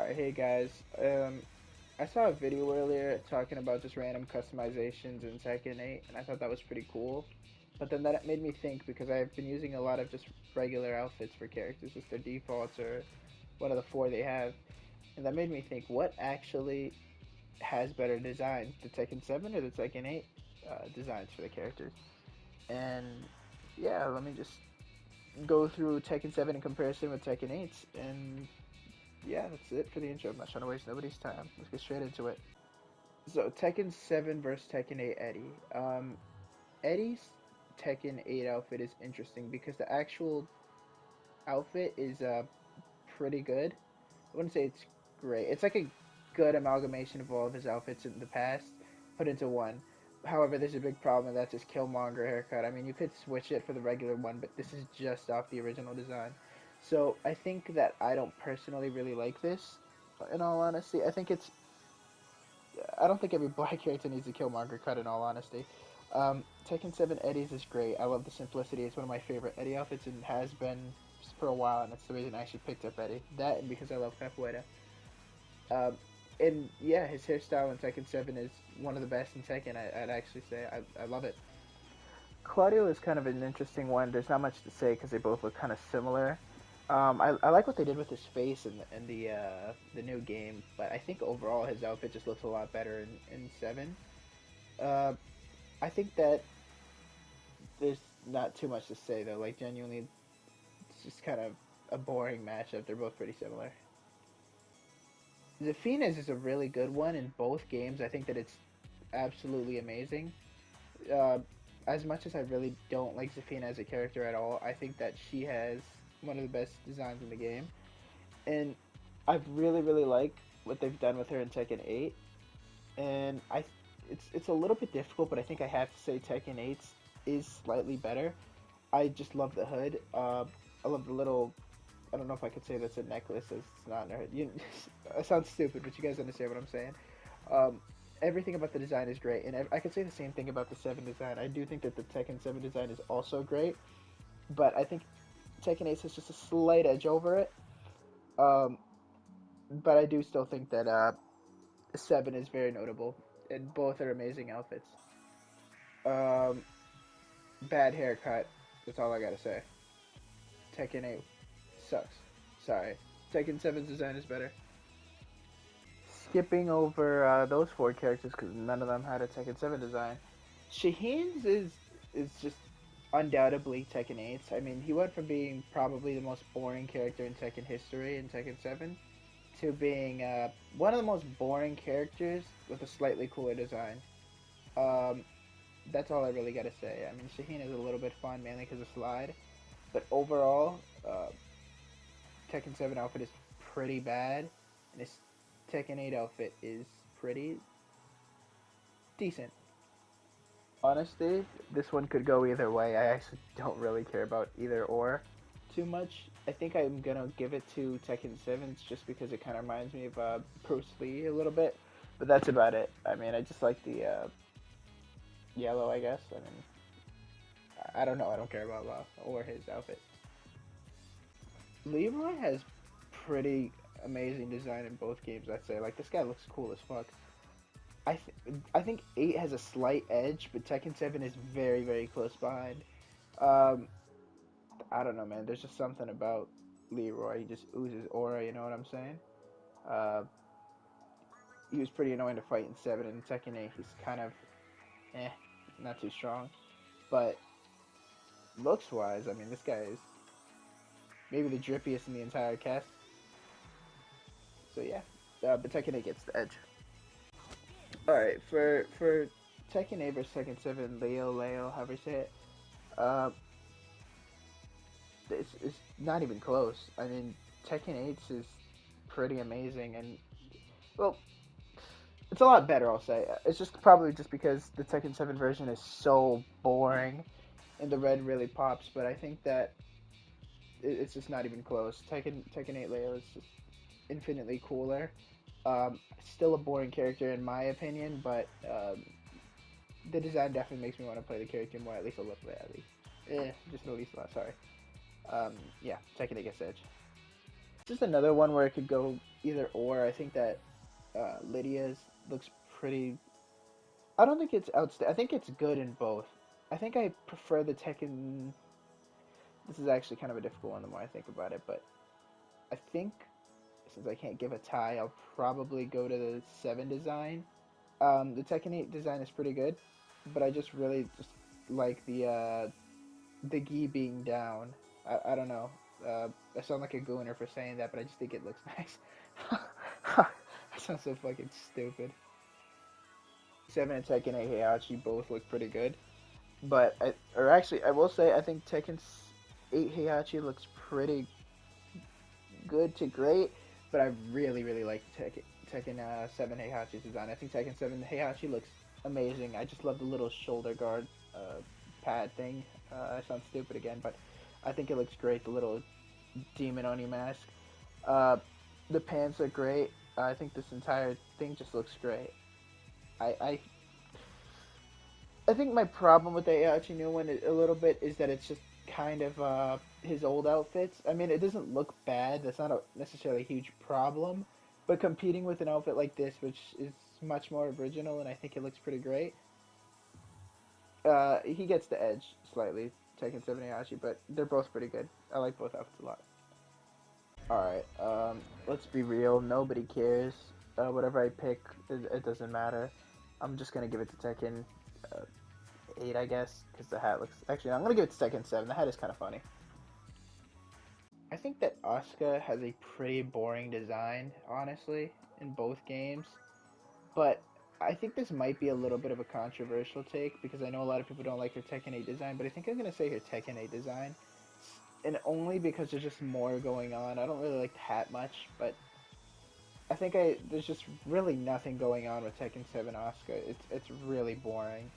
Alright, hey guys. I saw a video earlier talking about just random customizations in Tekken 8, and I thought that was pretty cool. But then that made me think because I've been using a lot of just regular outfits for characters, just their defaults or one of the four they have, and that made me think what actually has better design, the Tekken 7 or the Tekken 8 designs for the characters. And yeah, let me just go through Tekken 7 in comparison with Tekken 8, and yeah, that's it for the intro. I'm not trying to waste nobody's time. Let's get straight into it. So Tekken 7 versus Tekken 8 Eddie. Eddie's Tekken 8 outfit is interesting because the actual outfit is pretty good. I wouldn't say it's great. It's like a good amalgamation of all of his outfits in the past put into one. However, there's a big problem, and that's his Killmonger haircut. I mean, you could switch it for the regular one, but this is just off the original design. So I think that I don't personally really like this. In all honesty, I don't think every black character needs a Killmonger cut. In all honesty, Tekken 7 Eddie's is great. I love the simplicity. It's one of my favorite Eddie outfits and has been for a while, and that's the reason I actually picked up Eddie. That and because I love Capoeira. Um, and yeah, his hairstyle in Tekken 7 is one of the best in Tekken. I'd actually say I love it. Claudio is kind of an interesting one. There's not much to say because they both look kind of similar. I like what they did with his face in the new game, but I think overall his outfit just looks a lot better in 7. Uh, I think that there's not too much to say though. Like genuinely, it's just kind of a boring matchup. They're both pretty similar. Zafina's is a really good one in both games. I think that it's absolutely amazing. Uh, as much as I really don't like Zafina as a character at all, I think that she has one of the best designs in the game, and I really like what they've done with her in Tekken 8. And it's a little bit difficult, but I think I have to say Tekken 8 is slightly better. I just love the hood. I love the little. I don't know if I could say that's a necklace. It's not in her. It sounds stupid, but you guys understand what I'm saying. Um, Everything about the design is great, and I could say the same thing about the 7 design. I do think that the Tekken 7 design is also great, but I think Tekken 8 has just a slight edge over it. Um, but I do still think that 7 is very notable, and both are amazing outfits. Um, Bad haircut. That's all I gotta say. Tekken 8 sucks. Sorry. Tekken 7's design is better. Skipping over those four characters because none of them had a Tekken 7 design. Shaheen's is just undoubtedly Tekken 8. I mean, he went from being probably the most boring character in Tekken history in Tekken 7 to being one of the most boring characters with a slightly cooler design. Um, that's all I really gotta say. I mean, Shaheen is a little bit fun, mainly because of Slide, but overall, Tekken 7 outfit is pretty bad, and his Tekken 8 outfit is pretty decent. Honestly, this one could go either way. I actually don't really care about either or too much. I think I'm gonna give it to Tekken 7 just because it kind of reminds me of Bruce Lee a little bit, but that's about it. I mean, I just like the yellow, I guess. I mean, I don't know. I don't care about Law or his outfit. Leroy has pretty amazing design in both games. I'd say like this guy looks cool as fuck. I think 8 has a slight edge, but Tekken 7 is very close behind. Um, I don't know, man. There's just something about Leroy. He just oozes aura. You know what I'm saying? Uh, he was pretty annoying to fight in 7, and in Tekken 8 he's kind of eh, not too strong. But looks wise, I mean, this guy is maybe the drippiest in the entire cast. So yeah, but Tekken 8 gets the edge. All right, for Tekken 8 versus Tekken 7, Leo, however you say it, uh, it's not even close. I mean, Tekken 8 is pretty amazing, and well, it's a lot better. I'll say it's just probably just because the Tekken 7 version is so boring, and the red really pops. But I think that it's just not even close. Tekken 8 Leo is just infinitely cooler. Still a boring character in my opinion, but the design definitely makes me want to play the character more, at least a little bit, at least. Just at least a lot. Sorry. Yeah, Tekken 8 gets edge. This is another one where it could go either or. I think that Lydia's looks pretty. I don't think it's outstanding. I think it's good in both. I think I prefer the Tekken. This is actually kind of a difficult one the more I think about it, but I think since I can't give a tie, I'll probably go to the 7 design. The Tekken 8 design is pretty good, but I just really just like the gi being down. I don't know. I sound like a gooner for saying that, but I just think it looks nice. I sound so fucking stupid. 7 and Tekken 8 Heihachi both look pretty good, but or actually, I will say I think Tekken 8 Heihachi looks pretty good to great, but I really like Tekken 7 Heihachi's design. I think Tekken 7 Heihachi looks amazing. I just love the little shoulder guard pad thing. I sound stupid again, but I think it looks great. The little demon Oni mask. Uh, the pants are great. I think this entire thing just looks great. I, I I think my problem with the Heihachi new one a little bit is that it's just kind of his old outfits. I mean, it doesn't look bad. That's not necessarily a huge problem. But competing with an outfit like this, which is much more original, and I think it looks pretty great, he gets the edge slightly, Tekken 7 Heihachi, but they're both pretty good. I like both outfits a lot. Alright, let's be real. Nobody cares. Whatever I pick, it doesn't matter. I'm just gonna give it to Tekken 8, I guess, because the hat looks. Actually, no, I'm gonna give it to Tekken 7. The hat is kind of funny. I think that Asuka has a pretty boring design, honestly, in both games. But I think this might be a little bit of a controversial take because I know a lot of people don't like her Tekken 8 design, but I think I'm gonna say her Tekken 8 design, and only because there's just more going on. I don't really like the hat much, but I think there's just really nothing going on with Tekken 7 Asuka. It's really boring.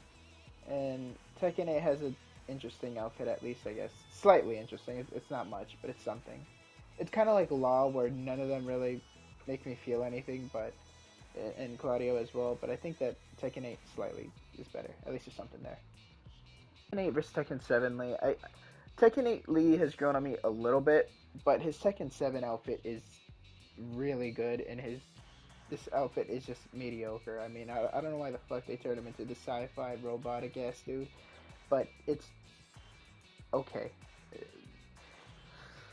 And Tekken 8 has an interesting outfit, at least, I guess. Slightly interesting. It's not much, but it's something. It's kind of like Law, where none of them really make me feel anything, but and Claudio as well. But I think that Tekken 8 slightly is better. At least there's something there. Tekken 8 versus Tekken 7 Lee. Tekken 8 Lee has grown on me a little bit, but his Tekken 7 outfit is really good, and his this outfit is just mediocre. I mean, I don't know why the fuck they turned him into the sci-fi robotic ass dude, but it's okay.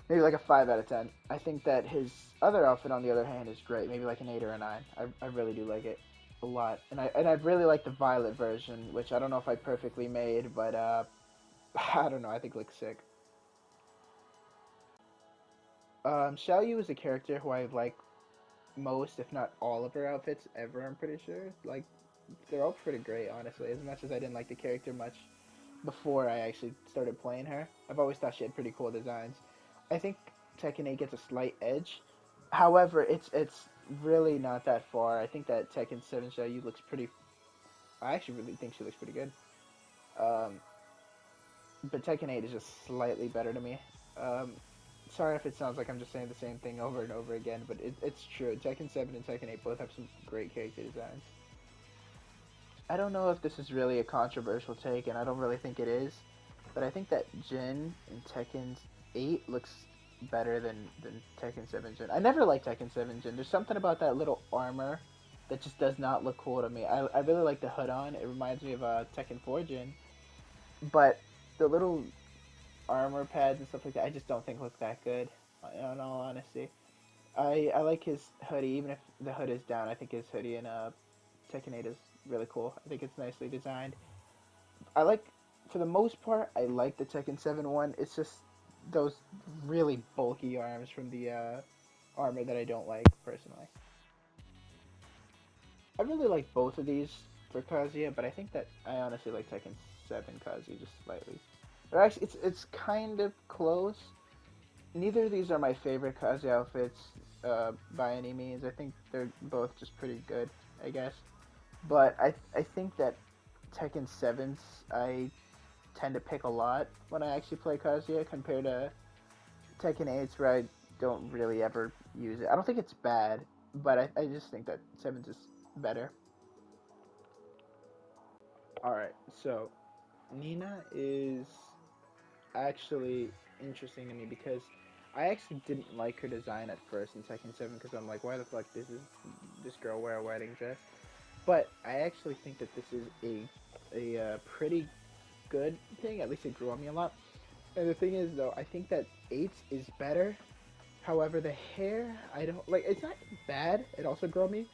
Maybe like a 5 out of 10. I think that his other outfit, on the other hand, is great. Maybe like an 8 or a 9. I really do like it a lot, and I really like the violet version, which I don't know if I perfectly made, but I don't know. I think it looks sick. Xiao Yu is a character who I like most, if not all, of her outfits ever. I'm pretty sure. Like, they're all pretty great, honestly. As much as I didn't like the character much before I actually started playing her, I've always thought she had pretty cool designs. I think Tekken 8 gets a slight edge. However, it's really not that far. I think that Tekken 7 Xiaoyu looks pretty. I actually really think she looks pretty good. Um, but Tekken 8 is just slightly better to me. Um, Sorry if it sounds like I'm just saying the same thing over and over again, but it's true. Tekken 7 and Tekken 8 both have some great character designs. I don't know if this is really a controversial take, and I don't really think it is, but I think that Jin in Tekken 8 looks better than Tekken 7 Jin. I never liked Tekken 7 Jin. There's something about that little armor that just does not look cool to me. I really like the hood on. It reminds me of Tekken 4 Jin, but the little armor pads and stuff like that I just don't think look that good, in all honesty. I like his hoodie, even if the hood is down. I think his hoodie in Tekken 8 is really cool. I think it's nicely designed. I like, for the most part, I like the Tekken 7 one. It's just those really bulky arms from the armor that I don't like, personally. I really like both of these for Kazuya, but I think that I honestly like Tekken 7 Kazuya just slightly. Or actually, it's kind of close. Neither of these are my favorite Kazuya outfits by any means. I think they're both just pretty good, I guess. But I think that Tekken 7's I tend to pick a lot when I actually play Kazuya compared to Tekken 8's where I don't really ever use it. I don't think it's bad, but I just think that 7's is better. Alright, so Nina is actually interesting to me because I actually didn't like her design at first in Tekken 7 because I'm like, why the fuck does this girl wear a wedding dress? But I actually think that this is a pretty good thing. At least it grew on me a lot. And the thing is, though, I think that 8's is better. However, the hair, I don't like. It's not bad. It also grew on me,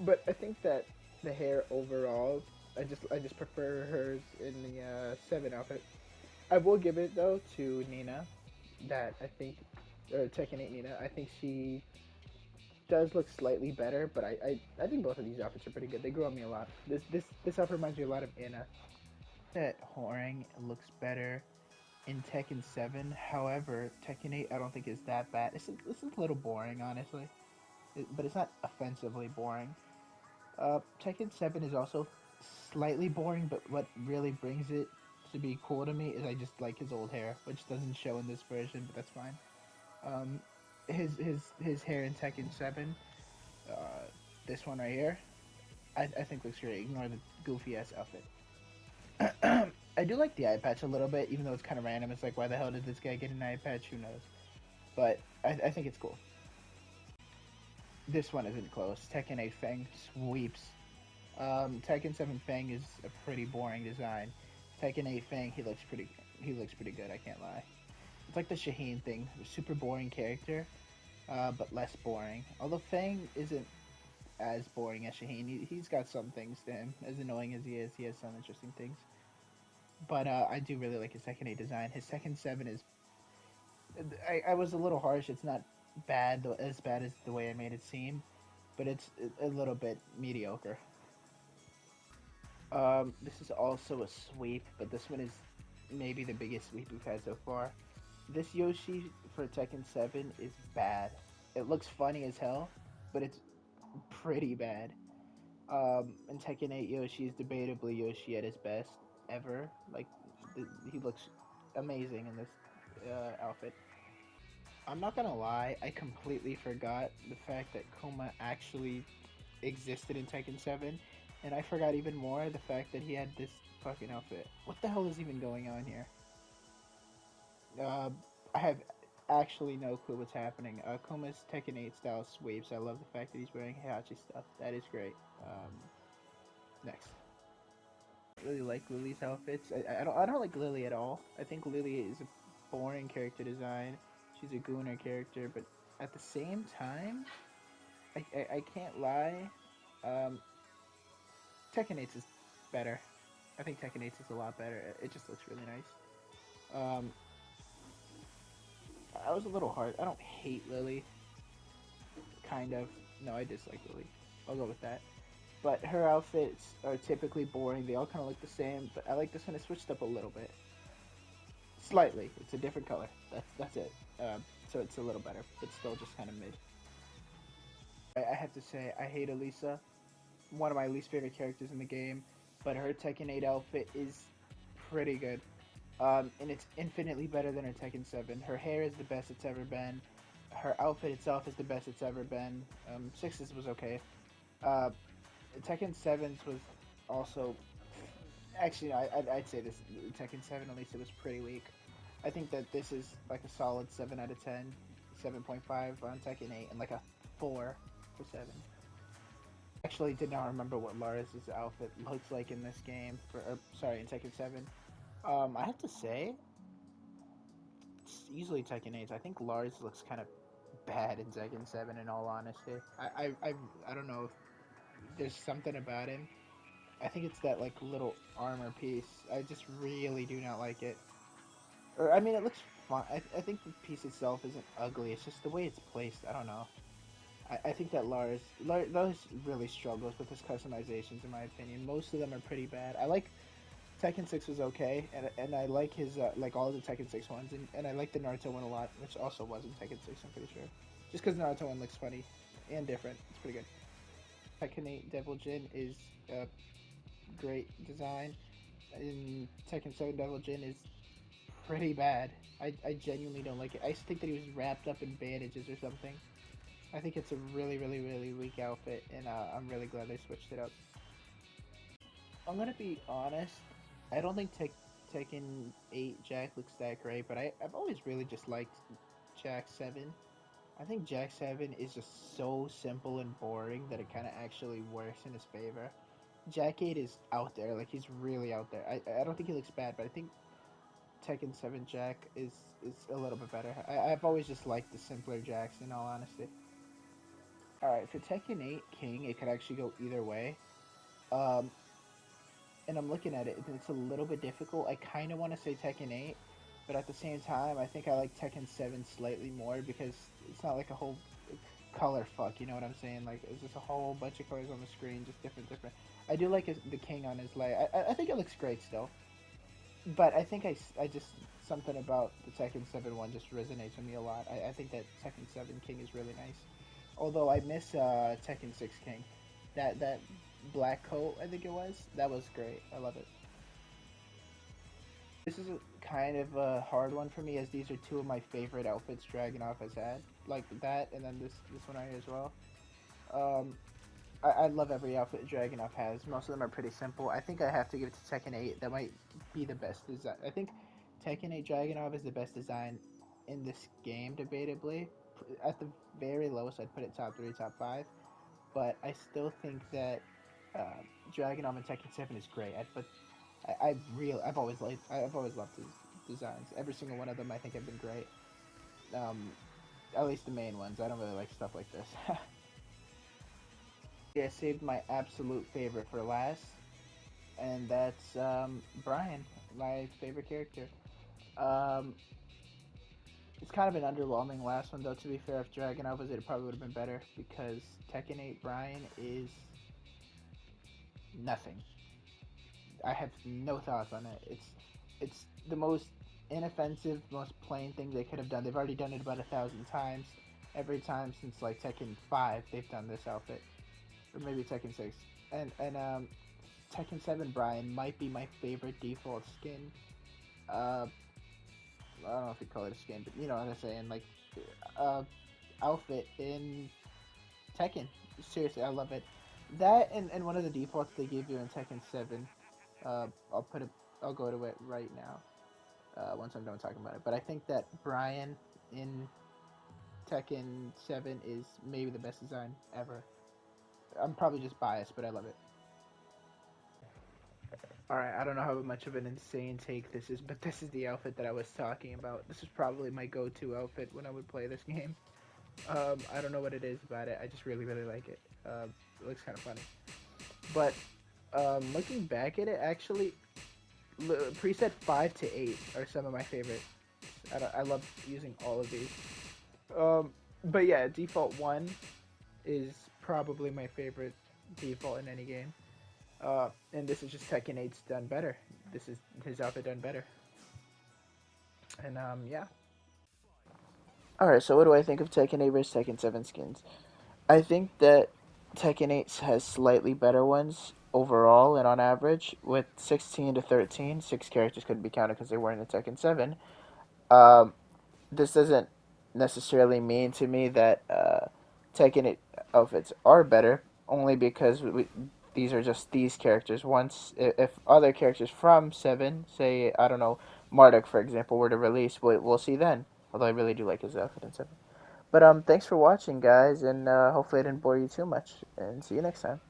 but I think that the hair overall, I just prefer hers in the 7 outfit. I will give it though to Nina, that I think, or Tekken 8 Nina. I think she does look slightly better, but I think both of these outfits are pretty good. They grew on me a lot. This outfit reminds me a lot of Anna. That Horang looks better in Tekken 7. However, Tekken 8 I don't think is that bad. This is a little boring, honestly, but it's not offensively boring. Tekken 7 is also slightly boring, but what really brings it to be cool to me is I just like his old hair, which doesn't show in this version, but that's fine. Um, his hair in Tekken 7, uh, this one right here, I think looks great. Ignore the goofy ass outfit. I do like the eye patch a little bit, even though it's kind of random. It's like, why the hell did this guy get an eye patch? Who knows? But I think it's cool. This one isn't close. Tekken 8 Fang sweeps. Tekken 7 Fang is a pretty boring design. Tekken 8 Fang, he looks pretty good. I can't lie. It's like the Shaheen thing, a super boring character, but less boring. Although Fang isn't as boring as Shaheen, he's got some things to him. As annoying as he is, he has some interesting things. But I do really like his Tekken 8 design. His Tekken 7 is. I was a little harsh. It's not bad, though, as bad as the way I made it seem, but it's a little bit mediocre. This is also a sweep, but this one is maybe the biggest sweep we've had so far. This Yoshi for Tekken 7 is bad. It looks funny as hell, but it's pretty bad. In Tekken 8, Yoshi is debatably Yoshi at his best ever. Like, he looks amazing in this outfit. I'm not gonna lie, I completely forgot the fact that Kuma actually existed in Tekken 7, and I forgot even more the fact that he had this fucking outfit. What the hell is even going on here? Uh, I have actually no clue what's happening. Kuma's Tekken 8 style sweeps. I love the fact that he's wearing Heihachi stuff. That is great. Next. I really like Lily's outfits. I don't like Lily at all. I think Lily is a boring character design. She's a gooner character, but at the same time, I can't lie. Um, Tekken 8 is better. I think Tekken 8 is a lot better. It just looks really nice. Um, I was a little hard. I don't hate Lily. Kind of. No, I dislike Lily. I'll go with that. But her outfits are typically boring. They all kind of look the same. But I like this one. It switched up a little bit, slightly. It's a different color. That's it. So it's a little better, but still just kind of mid. I have to say I hate Elisa. One of my least favorite characters in the game. But her Tekken 8 outfit is pretty good. And it's infinitely better than her Tekken 7. Her hair is the best it's ever been. Her outfit itself is the best it's ever been. 6's was okay. Uh, Tekken 7's was also. Actually, no, I'd say this Tekken 7 at least it was pretty weak. I think that this is like a solid 7 out of 10, 7.5 on Tekken 8, and like a 4 for 7. Actually, did not remember what Laris's outfit looks like in this game. Sorry, in Tekken 7. I have to say, it's easily Tekken 8. I think Lars looks kind of bad in Tekken 7. In all honesty, I don't know if there's something about him. I think it's that like little armor piece. I just really do not like it. Or I mean, it looks fine. I think the piece itself isn't ugly. It's just the way it's placed. I don't know. I think that Lars really struggles with his customizations in my opinion. Most of them are pretty bad. I like Tekken 6 was okay, and I like his like all of the Tekken 6 ones, and I like the Naruto one a lot, which also was in Tekken 6. I'm pretty sure, just because Naruto one looks funny and different. It's pretty good. Tekken 8 Devil Jin is a great design. In Tekken 7 Devil Jin is pretty bad. I genuinely don't like it. I used to think that he was wrapped up in bandages or something. I think it's a really, really, really weak outfit, and I'm really glad they switched it up. I'm gonna be honest. I don't think Tekken 8 Jack looks that great, but I've always really just liked Jack 7. I think Jack 7 is just so simple and boring that it kind of actually works in his favor. Jack 8 is out there, like he's really out there. I don't think he looks bad, but I think Tekken 7 Jack is a little bit better. I've always just liked the simpler Jacks, in all honesty. Alright, for Tekken 8 King, it could actually go either way. Um, and I'm looking at it, and it's a little bit difficult. I kind of want to say Tekken 8, but at the same time, I think I like Tekken 7 slightly more because it's not like a whole color fuck, you know what I'm saying? Like, it's just a whole bunch of colors on the screen, just different. I do like the king on his leg. I think it looks great still. But I think I just, something about the Tekken 7 one just resonates with me a lot. I think that Tekken 7 King is really nice. Although I miss Tekken 6 King. That black coat, I think it was, that was great. I love it. This is kind of a hard one for me, as these are two of my favorite outfits Dragunov has had. Like that, and then this one right here as well. Um, I love every outfit Dragunov has. Most of them are pretty simple. I think I have to give it to Tekken 8. That might be the best design. I think Tekken 8 Dragunov is the best design in this game, debatably. At the very lowest, I'd put it top 3, top 5. But I still think that Dragunov and Tekken 7 is great. I've always loved his designs. Every single one of them I think have been great. Um, at least the main ones. I don't really like stuff like this. Yeah, I saved my absolute favorite for last, and that's Brian, my favorite character. Um, it's kind of an underwhelming last one, though. To be fair, if Dragonov was it probably would have been better because Tekken 8 Brian is nothing. I have no thoughts on it. It's the most inoffensive, most plain thing they could have done. They've already done it about 1,000 times. Every time since like Tekken 5, they've done this outfit, or maybe Tekken 6. And Tekken 7 Brian might be my favorite default skin. Uh, I don't know if you call it a skin, but you know what I'm saying. Like, uh, outfit in Tekken. Seriously, I love it. That and one of the defaults they give you in Tekken 7. I'll put it. I'll go to it right now. Once I'm done talking about it. But I think that Brian in Tekken 7 is maybe the best design ever. I'm probably just biased, but I love it. Alright, I don't know how much of an insane take this is, but this is the outfit that I was talking about. This is probably my go-to outfit when I would play this game. I don't know what it is about it. I just really like it. It looks kind of funny. But looking back at it, actually, preset 5 to 8 are some of my favorites. I love using all of these. But yeah, default 1 is probably my favorite default in any game. And this is just Tekken 8's done better. This is his outfit done better. And yeah. Alright, so what do I think of Tekken 8 versus Tekken 7 skins? I think that Tekken 8 has slightly better ones overall and on average, with 16 to 13. Six characters couldn't be counted because they weren't in Tekken 7. Um, this doesn't necessarily mean to me that Tekken 8 outfits are better, only because these are just these characters. Once, if other characters from 7, say, I don't know, Marduk, for example, were to release, we'll see then. Although I really do like his outfit in 7. But thanks for watching, guys, and hopefully I didn't bore you too much. And see you next time.